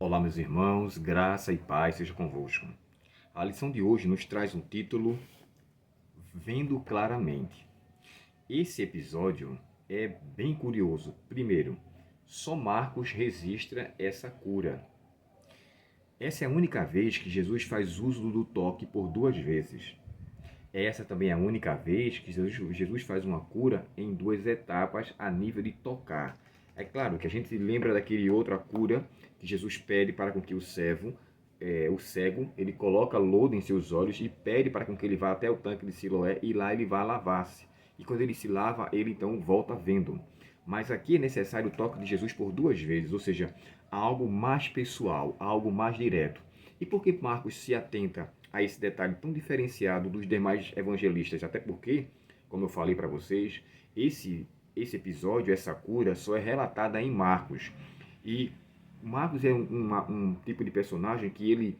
Olá, meus irmãos, graça e paz seja convosco. A lição de hoje nos traz um título Vendo Claramente. Esse episódio é bem curioso. Primeiro, só Marcos registra essa cura. Essa é a única vez que Jesus faz uso do toque por duas vezes. Essa também é a única vez que Jesus faz uma cura em duas etapas a nível de tocar. É claro que a gente lembra daquele outra cura que Jesus pede para com que o cego, ele coloca lodo em seus olhos e pede para com que ele vá até o tanque de Siloé e lá ele vá lavar-se. E quando ele se lava, ele então volta vendo. Mas aqui é necessário o toque de Jesus por duas vezes, ou seja, algo mais pessoal, algo mais direto. E por que Marcos se atenta a esse detalhe tão diferenciado dos demais evangelistas? Até porque, como eu falei para vocês, esse episódio, essa cura, só é relatada em Marcos. E Marcos é um tipo de personagem que ele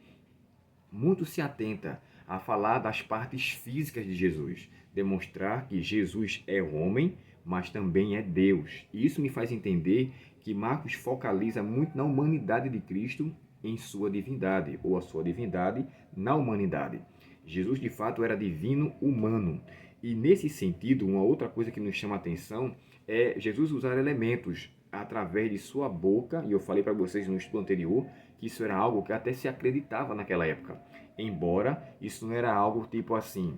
muito se atenta a falar das partes físicas de Jesus, demonstrar que Jesus é homem, mas também é Deus. E isso me faz entender que Marcos focaliza muito na humanidade de Cristo em sua divindade, ou a sua divindade na humanidade. Jesus, de fato, era divino humano. E nesse sentido, uma outra coisa que nos chama a atenção é Jesus usar elementos através de sua boca, e eu falei para vocês no estudo anterior que isso era algo que até se acreditava naquela época. Embora isso não era algo tipo assim,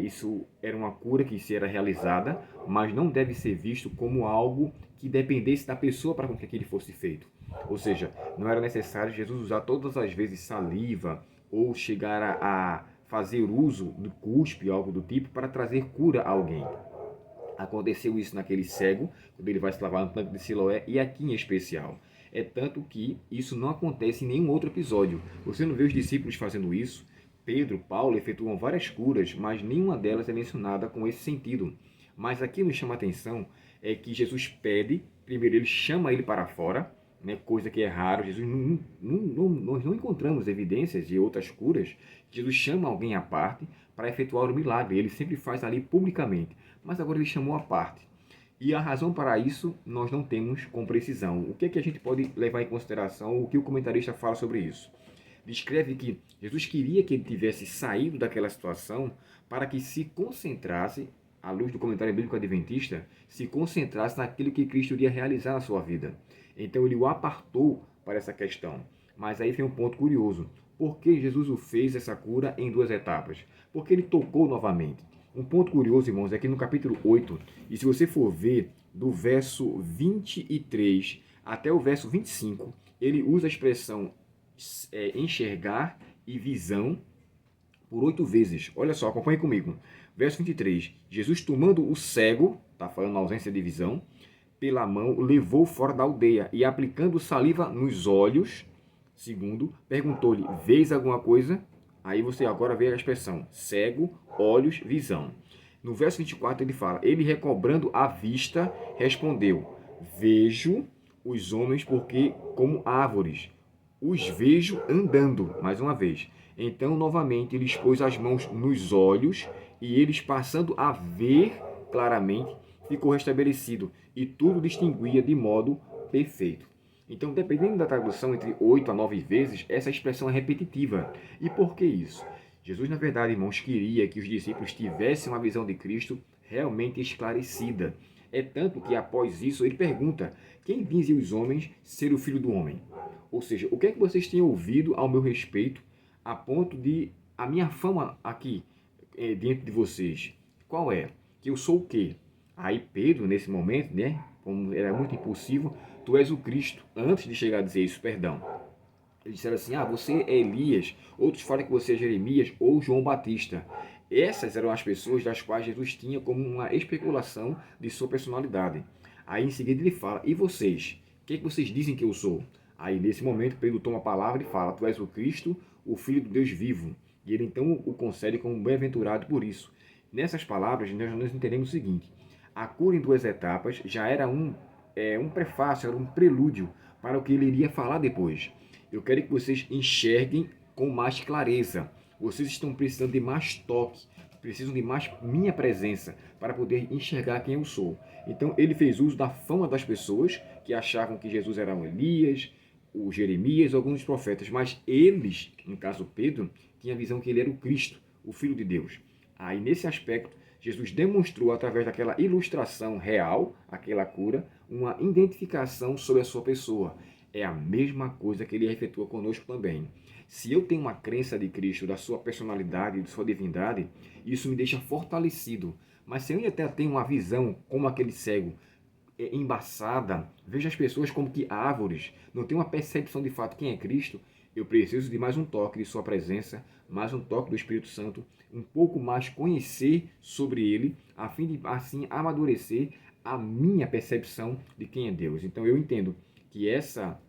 isso era uma cura que se era realizada, mas não deve ser visto como algo que dependesse da pessoa para que aquilo fosse feito. Ou seja, não era necessário Jesus usar todas as vezes saliva ou chegar a fazer uso do cuspe, algo do tipo, para trazer cura a alguém. Aconteceu isso naquele cego, quando ele vai se lavar no tanque de Siloé, e aqui em especial. É tanto que isso não acontece em nenhum outro episódio. Você não vê os discípulos fazendo isso? Pedro, Paulo efetuam várias curas, mas nenhuma delas é mencionada com esse sentido. Mas aqui nos chama a atenção é que Jesus pede, primeiro ele chama ele para fora, né, coisa que é raro. Jesus nós não encontramos evidências de outras curas. Jesus chama alguém à parte para efetuar o milagre. Ele sempre faz ali publicamente, mas agora ele chamou à parte. E a razão para isso nós não temos com precisão. O que é que a gente pode levar em consideração? O que o comentarista fala sobre isso? Descreve que Jesus queria que ele tivesse saído daquela situação para que se concentrasse, à luz do comentário bíblico adventista, se concentrasse naquilo que Cristo iria realizar na sua vida. Então ele o apartou para essa questão. Mas aí vem um ponto curioso. Por que Jesus o fez essa cura em duas etapas? Porque ele tocou novamente. Um ponto curioso, irmãos, é que no capítulo 8, e se você for ver do verso 23 até o verso 25, ele usa a expressão enxergar e visão por 8 vezes. Olha só, acompanhe comigo. Verso 23. Jesus, tomando o cego, está falando na ausência de visão, pela mão, levou fora da aldeia e, aplicando saliva nos olhos, segundo, perguntou-lhe, vês alguma coisa? Aí você agora vê a expressão, cego, olhos, visão. No verso 24 ele fala, ele recobrando a vista, respondeu, vejo os homens porque como árvores, os vejo andando, mais uma vez. Então, novamente, ele expôs as mãos nos olhos e eles, passando a ver claramente, ficou restabelecido e tudo distinguia de modo perfeito. Então, dependendo da tradução, entre 8 a 9 vezes, essa expressão é repetitiva. E por que isso? Jesus, na verdade, irmãos, queria que os discípulos tivessem uma visão de Cristo realmente esclarecida. É tanto que, após isso, ele pergunta, quem dizem os homens ser o Filho do Homem? Ou seja, o que é que vocês têm ouvido ao meu respeito a ponto de a minha fama aqui dentro de vocês? Qual é? Que eu sou o quê? Aí Pedro, nesse momento, né, como era muito impulsivo, tu és o Cristo. Antes de chegar a dizer isso, perdão. Eles disseram assim, você é Elias, outros falam que você é Jeremias ou João Batista. Essas eram as pessoas das quais Jesus tinha como uma especulação de sua personalidade. Aí em seguida ele fala, e vocês? O que é que vocês dizem que eu sou? Aí nesse momento Pedro toma a palavra e fala, tu és o Cristo, o Filho do Deus vivo. E ele então o concede como bem-aventurado por isso. Nessas palavras nós entendemos o seguinte, a cura em duas etapas já era um prefácio, era um prelúdio para o que ele iria falar depois. Eu quero que vocês enxerguem com mais clareza. Vocês estão precisando de mais toque, precisam de mais minha presença para poder enxergar quem eu sou. Então ele fez uso da fama das pessoas que achavam que Jesus era um Elias, o Jeremias, alguns profetas, mas eles, no caso Pedro, tinha a visão que ele era o Cristo, o Filho de Deus. Aí, nesse aspecto, Jesus demonstrou, através daquela ilustração real, aquela cura, uma identificação sobre a sua pessoa. É a mesma coisa que ele efetua conosco também. Se eu tenho uma crença de Cristo, da sua personalidade, de sua divindade, isso me deixa fortalecido. Mas se eu ainda tenho uma visão como aquele cego, embaçada, vejo as pessoas como que árvores, não tenho uma percepção de fato quem é Cristo, eu preciso de mais um toque de sua presença, mais um toque do Espírito Santo, um pouco mais conhecer sobre ele, a fim de assim amadurecer a minha percepção de quem é Deus. Então eu entendo que essa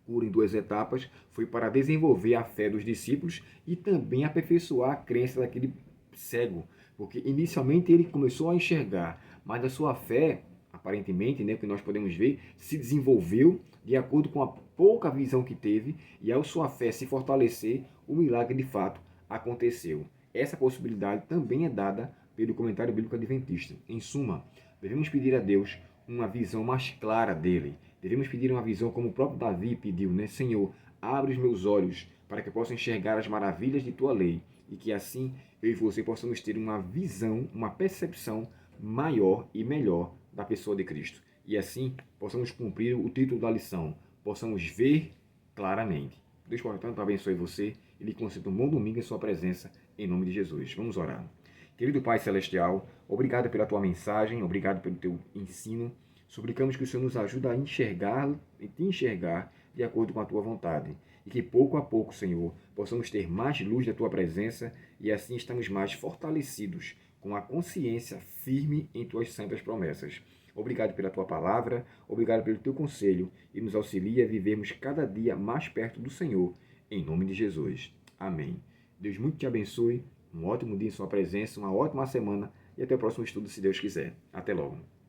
cura em duas etapas foi para desenvolver a fé dos discípulos e também aperfeiçoar a crença daquele cego, porque inicialmente ele começou a enxergar, mas a sua fé, aparentemente, né, que nós podemos ver, se desenvolveu de acordo com a pouca visão que teve, e ao sua fé se fortalecer, o milagre de fato aconteceu. Essa possibilidade também é dada pelo comentário bíblico adventista. Em suma, devemos pedir a Deus uma visão mais clara dele. Devemos pedir uma visão como o próprio Davi pediu, né? Senhor, abre os meus olhos para que eu possa enxergar as maravilhas de tua lei, e que assim eu e você possamos ter uma visão, uma percepção maior e melhor da pessoa de Cristo. E assim possamos cumprir o título da lição, possamos ver claramente. Deus, portanto, abençoe você e lhe conceda um bom domingo em sua presença, em nome de Jesus. Vamos orar. Querido Pai Celestial, obrigado pela tua mensagem, obrigado pelo teu ensino. Suplicamos que o Senhor nos ajude a enxergar e te enxergar de acordo com a tua vontade. E que pouco a pouco, Senhor, possamos ter mais luz da tua presença e assim estamos mais fortalecidos com a consciência firme em tuas santas promessas. Obrigado pela tua palavra, obrigado pelo teu conselho e nos auxilia a vivermos cada dia mais perto do Senhor, em nome de Jesus. Amém. Deus muito te abençoe, um ótimo dia em sua presença, uma ótima semana e até o próximo estudo, se Deus quiser. Até logo.